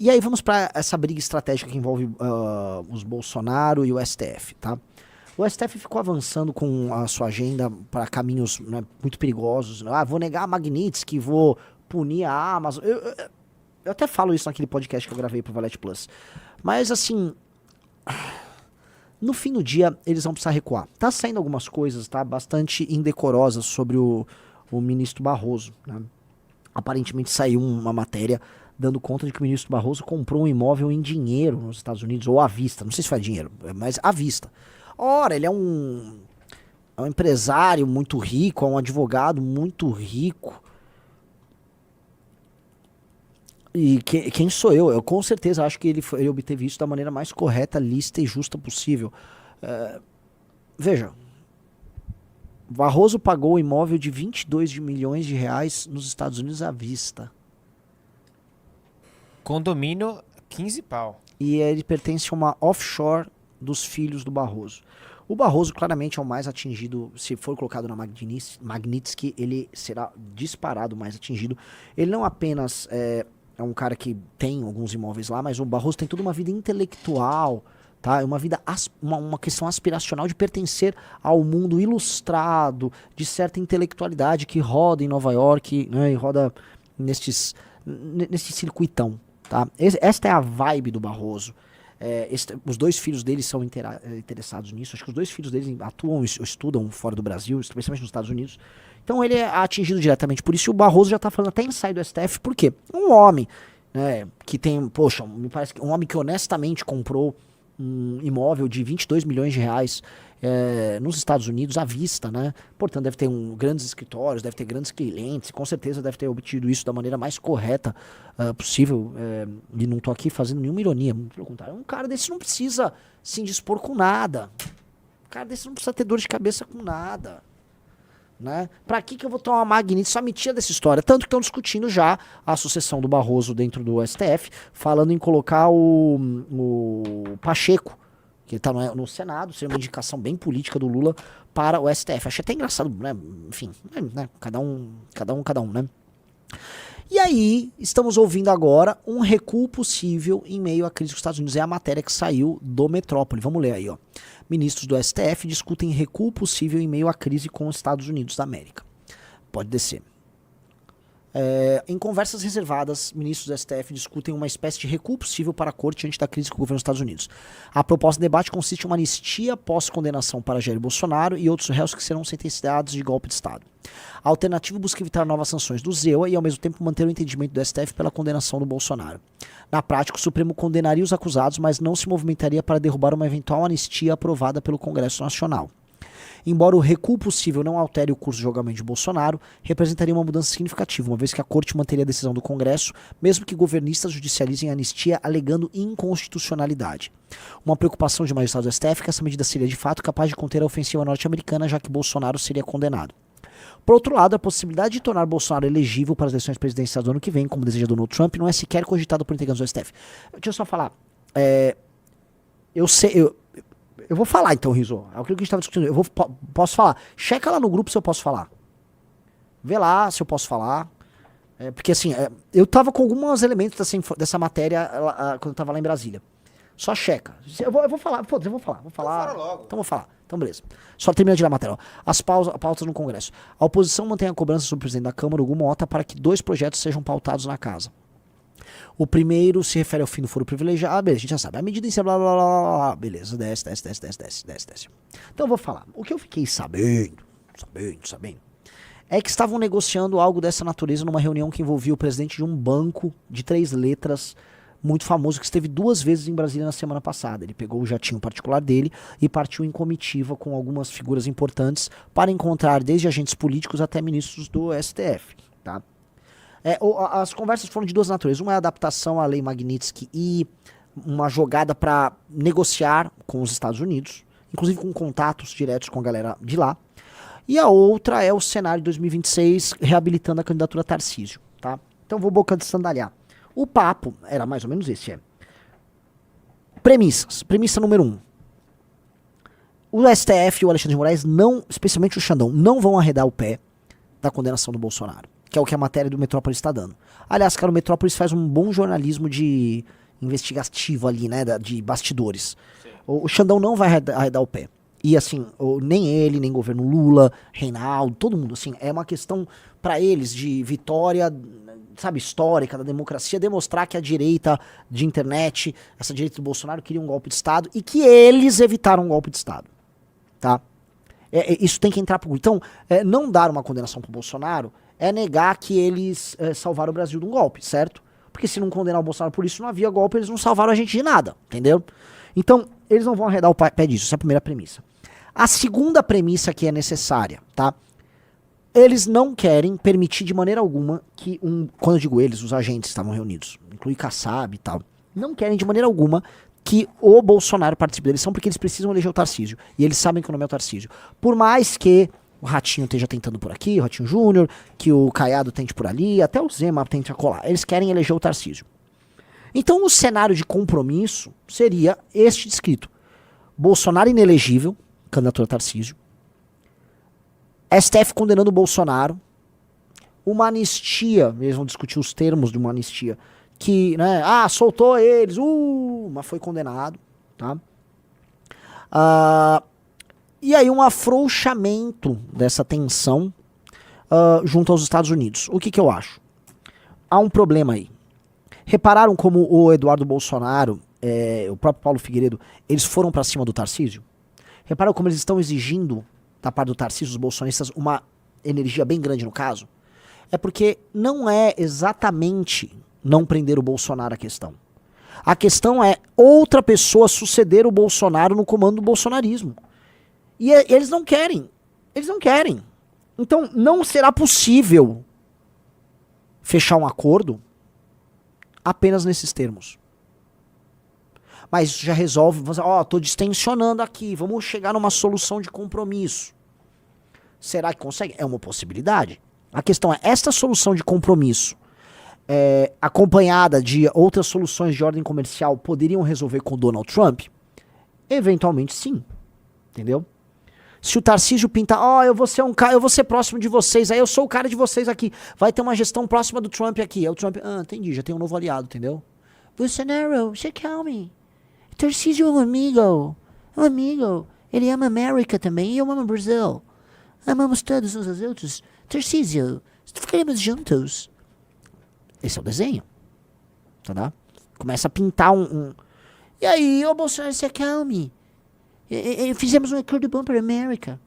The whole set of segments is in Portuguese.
E aí vamos para essa briga estratégica que envolve os Bolsonaro e o STF, tá? O STF ficou avançando com a sua agenda para caminhos, né, muito perigosos. Vou negar a Magnitsky, vou punir a Amazon. Eu até falo isso naquele podcast que eu gravei pro Valete Plus. Mas assim, no fim do dia, eles vão precisar recuar. Tá saindo algumas coisas, tá? Bastante indecorosas sobre o ministro Barroso, né? Aparentemente saiu uma matéria dando conta de que o ministro Barroso comprou um imóvel em dinheiro nos Estados Unidos, ou à vista, não sei se foi dinheiro, mas à vista. Ora, ele é um empresário muito rico, é um advogado muito rico. E quem sou eu? Eu com certeza acho que ele obteve isso da maneira mais correta, lista e justa possível. Veja, Barroso pagou o imóvel de 22 milhões de reais nos Estados Unidos à vista. Condomínio, 15 pau. E ele pertence a uma offshore dos filhos do Barroso. O Barroso claramente é o mais atingido, se for colocado na Magnitsky, ele será disparado mais atingido. Ele não apenas é um cara que tem alguns imóveis lá, mas o Barroso tem toda uma vida intelectual, tá? Uma questão aspiracional de pertencer ao mundo ilustrado, de certa intelectualidade que roda em Nova York, né, e roda nesse circuitão, tá? Esta é a vibe do Barroso. Os dois filhos dele são interessados nisso. Acho que os dois filhos dele atuam, estudam fora do Brasil, especialmente nos Estados Unidos. Então ele é atingido diretamente por isso. E o Barroso já está falando até em sair do STF. Por quê? Um homem, né, que tem, poxa, me parece que um homem que honestamente comprou um imóvel de 22 milhões de reais nos Estados Unidos à vista, né? Portanto, deve ter grandes escritórios, deve ter grandes clientes, com certeza deve ter obtido isso da maneira mais correta possível. E não tô aqui fazendo nenhuma ironia, muito pelo contrário. Um cara desse não precisa se indispor com nada. Um cara desse não precisa ter dor de cabeça com nada. Né? Pra que eu vou tomar uma Magnitsky? Só me tira dessa história. Tanto que estão discutindo já a sucessão do Barroso dentro do STF, falando em colocar o Pacheco, que está no Senado, seria uma indicação bem política do Lula para o STF. Achei até engraçado, né? Enfim, né? Cada um, né? E aí, estamos ouvindo agora um recuo possível em meio à crise dos Estados Unidos. É a matéria que saiu do Metrópole. Vamos ler aí, ó. Ministros do STF discutem recuo possível em meio à crise com os Estados Unidos da América. Pode descer. Em conversas reservadas, ministros do STF discutem uma espécie de recuo possível para a corte diante da crise com o governo dos Estados Unidos. A proposta de debate consiste em uma anistia pós-condenação para Jair Bolsonaro e outros réus que serão sentenciados de golpe de Estado. A alternativa busca evitar novas sanções do ZEUA e, ao mesmo tempo, manter o entendimento do STF pela condenação do Bolsonaro. Na prática, o Supremo condenaria os acusados, mas não se movimentaria para derrubar uma eventual anistia aprovada pelo Congresso Nacional. Embora o recuo possível não altere o curso de julgamento de Bolsonaro, representaria uma mudança significativa, uma vez que a Corte manteria a decisão do Congresso, mesmo que governistas judicializem a anistia alegando inconstitucionalidade. Uma preocupação de magistrados do STF é que essa medida seria de fato capaz de conter a ofensiva norte-americana, já que Bolsonaro seria condenado. Por outro lado, a possibilidade de tornar Bolsonaro elegível para as eleições presidenciais do ano que vem, como deseja Donald Trump, não é sequer cogitada por integrantes do STF. Deixa eu só falar. Eu vou falar então, Rizzo. É aquilo que a gente estava discutindo. Posso falar. Checa lá no grupo se eu posso falar. Vê lá se eu posso falar. Porque assim, eu tava com alguns elementos dessa matéria quando eu tava lá em Brasília. Só checa. Eu vou falar. Foda-se, eu vou falar. Então fala logo. Então vou falar. Então beleza. Só termina de ler a matéria. As pautas no Congresso. A oposição mantém a cobrança sobre o presidente da Câmara, Hugo Mota, para que 2 projetos sejam pautados na casa. O primeiro se refere ao fim do foro privilegiado. Beleza, a gente já sabe. A medida em si, blá, blá, blá, blá. Beleza, desce. Então eu vou falar. O que eu fiquei sabendo, é que estavam negociando algo dessa natureza numa reunião que envolvia o presidente de um banco de 3 letras muito famoso, que esteve 2 vezes em Brasília na semana passada. Ele pegou o jatinho particular dele e partiu em comitiva com algumas figuras importantes para encontrar desde agentes políticos até ministros do STF, tá? As conversas foram de 2 naturezas. Uma é a adaptação à lei Magnitsky e uma jogada para negociar com os Estados Unidos, inclusive com contatos diretos com a galera de lá. E a outra é o cenário de 2026 reabilitando a candidatura Tarcísio, tá? Então vou boca de sandalhar. O papo era mais ou menos esse, Premissas. Premissa número 1. O STF e o Alexandre de Moraes, especialmente o Xandão, não vão arredar o pé da condenação do Bolsonaro. que é o que a matéria do Metrópolis está dando. Aliás, cara, o Metrópolis faz um bom jornalismo de investigativo ali, né, de bastidores. O Xandão não vai arredar o pé. E assim, nem ele, nem governo Lula, Reinaldo, todo mundo, assim, é uma questão para eles de vitória, sabe, histórica da democracia, demonstrar que a direita de internet, essa direita do Bolsonaro queria um golpe de Estado e que eles evitaram um golpe de Estado, tá? Isso tem que entrar pro... Então, não dar uma condenação pro Bolsonaro é negar que eles salvaram o Brasil de um golpe, certo? Porque se não condenar o Bolsonaro por isso, não havia golpe, eles não salvaram a gente de nada, entendeu? Então, eles não vão arredar o pé disso, essa é a primeira premissa. A segunda premissa que é necessária, tá? Eles não querem permitir de maneira alguma que quando eu digo eles, os agentes estavam reunidos, inclui Kassab e tal, não querem de maneira alguma que o Bolsonaro participe da eleição, porque eles precisam eleger o Tarcísio, e eles sabem que o nome é o Tarcísio. Por mais que o Ratinho esteja tentando por aqui, o Ratinho Júnior, que o Caiado tente por ali, até o Zema tente colar, eles querem eleger o Tarcísio. Então o cenário de compromisso seria este descrito: Bolsonaro inelegível, candidatura Tarcísio, STF condenando o Bolsonaro, uma anistia, eles vão discutir os termos de uma anistia, que, né, soltou eles, mas foi condenado, tá? E aí um afrouxamento dessa tensão junto aos Estados Unidos. O que eu acho? Há um problema aí. Repararam como o Eduardo Bolsonaro, o próprio Paulo Figueiredo, eles foram pra cima do Tarcísio? Repararam como eles estão exigindo, da parte do Tarcísio, os bolsonaristas, uma energia bem grande no caso? É porque não é exatamente não prender o Bolsonaro a questão. A questão é outra pessoa suceder o Bolsonaro no comando do bolsonarismo. E eles não querem. Eles não querem. Então não será possível fechar um acordo apenas nesses termos. Mas isso já resolve, tô distensionando aqui, vamos chegar numa solução de compromisso. Será que consegue? É uma possibilidade. A questão é, esta solução de compromisso, acompanhada de outras soluções de ordem comercial, poderiam resolver com o Donald Trump? Eventualmente sim. Entendeu? Se o Tarcísio pinta, eu vou ser um cara, eu vou ser próximo de vocês, aí eu sou o cara de vocês aqui, vai ter uma gestão próxima do Trump aqui. Aí o Trump, entendi, já tem um novo aliado, entendeu? Bolsonaro, você calme. Tarcísio é um amigo. É um amigo. Ele ama a América também e eu amo o Brasil. Amamos todos uns aos outros. Tarcísio, ficaremos juntos. Esse é o desenho. Tá? Começa a pintar E aí, Bolsonaro, se acalme. Fizemos um acordo bom para a América.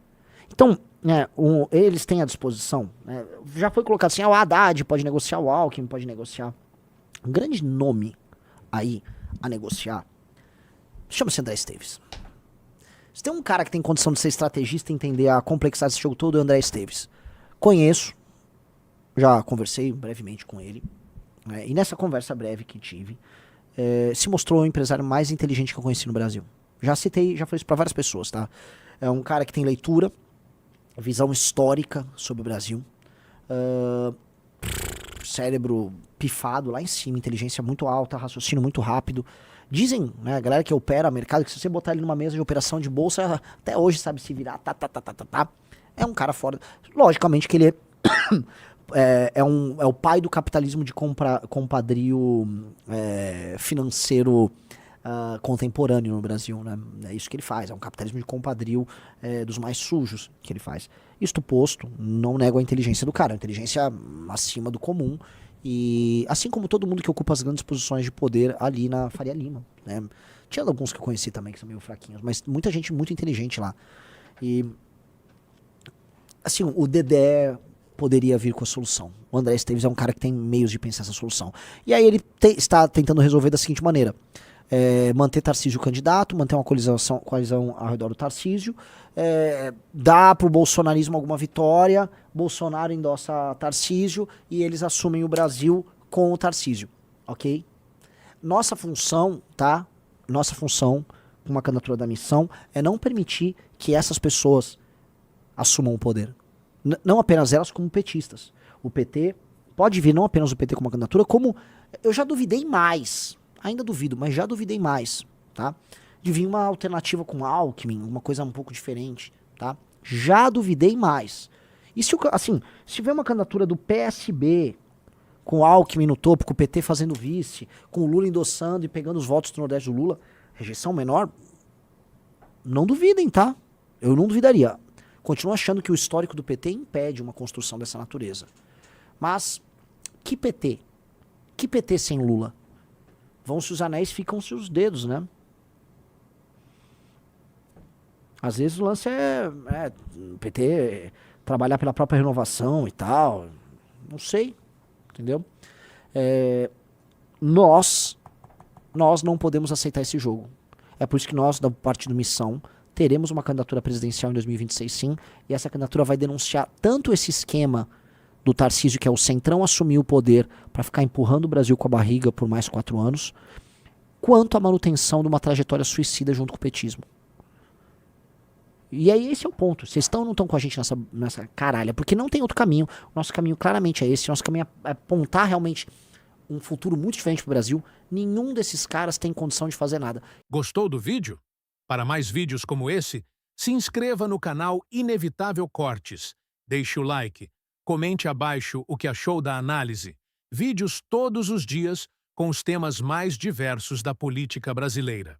Então, eles têm à disposição. Já foi colocado assim, o Haddad pode negociar, o Alckmin pode negociar. Um grande nome aí a negociar chama-se André Esteves. Se tem um cara que tem condição de ser estrategista e entender a complexidade desse jogo todo, é o André Esteves. Conheço, já conversei brevemente com ele, e nessa conversa breve que tive, se mostrou o empresário mais inteligente que eu conheci no Brasil. Já falei isso pra várias pessoas, tá? É um cara que tem leitura, visão histórica sobre o Brasil, cérebro pifado lá em cima, inteligência muito alta, raciocínio muito rápido. Dizem, né, a galera que opera mercado, que se você botar ele numa mesa de operação de bolsa, até hoje sabe se virar, É um cara fora. Logicamente que ele é o pai do capitalismo de compadrio financeiro contemporâneo no Brasil, né? É isso que ele faz, é um capitalismo de compadrio dos mais sujos que ele faz. Isto posto, não nego a inteligência do cara, a inteligência acima do comum. E assim como todo mundo que ocupa as grandes posições de poder ali na Faria Lima, né? Tinha alguns que eu conheci também que são meio fraquinhos, mas muita gente muito inteligente lá. E assim, o Dedé poderia vir com a solução. O André Esteves é um cara que tem meios de pensar essa solução. E aí ele está tentando resolver da seguinte maneira: manter Tarcísio candidato, manter uma coalizão ao redor do Tarcísio, dar pro bolsonarismo alguma vitória, Bolsonaro endossa Tarcísio e eles assumem o Brasil com o Tarcísio, ok? Nossa função, tá? Nossa função, com uma candidatura da missão, é não permitir que essas pessoas assumam o poder. Não apenas elas, como petistas. O PT, pode vir não apenas o PT como uma candidatura, como eu já duvidei mais, ainda duvido, mas já duvidei mais, tá? De vir uma alternativa com Alckmin, uma coisa um pouco diferente, tá? Já duvidei mais. E se, assim, se tiver uma candidatura do PSB, com o Alckmin no topo, com o PT fazendo vice, com o Lula endossando e pegando os votos do Nordeste do Lula, rejeição menor, não duvidem, tá? Eu não duvidaria. Continuo achando que o histórico do PT impede uma construção dessa natureza. Mas, que PT? Que PT sem Lula? Vão-se os anéis, ficam-se os dedos, né? Às vezes o lance o PT trabalhar pela própria renovação e tal. Não sei, entendeu? Nós não podemos aceitar esse jogo. É por isso que nós, do Partido Missão, teremos uma candidatura presidencial em 2026, sim. E essa candidatura vai denunciar tanto esse esquema do Tarcísio, que é o Centrão assumir o poder para ficar empurrando o Brasil com a barriga por mais 4 anos, quanto a manutenção de uma trajetória suicida junto com o petismo. E aí esse é o ponto. Vocês estão ou não estão com a gente nessa caralha? Porque não tem outro caminho. O nosso caminho claramente é esse. O nosso caminho é apontar realmente um futuro muito diferente para o Brasil. Nenhum desses caras tem condição de fazer nada. Gostou do vídeo? Para mais vídeos como esse, se inscreva no canal Inevitável Cortes. Deixe o like. Comente abaixo o que achou da análise. Vídeos todos os dias com os temas mais diversos da política brasileira.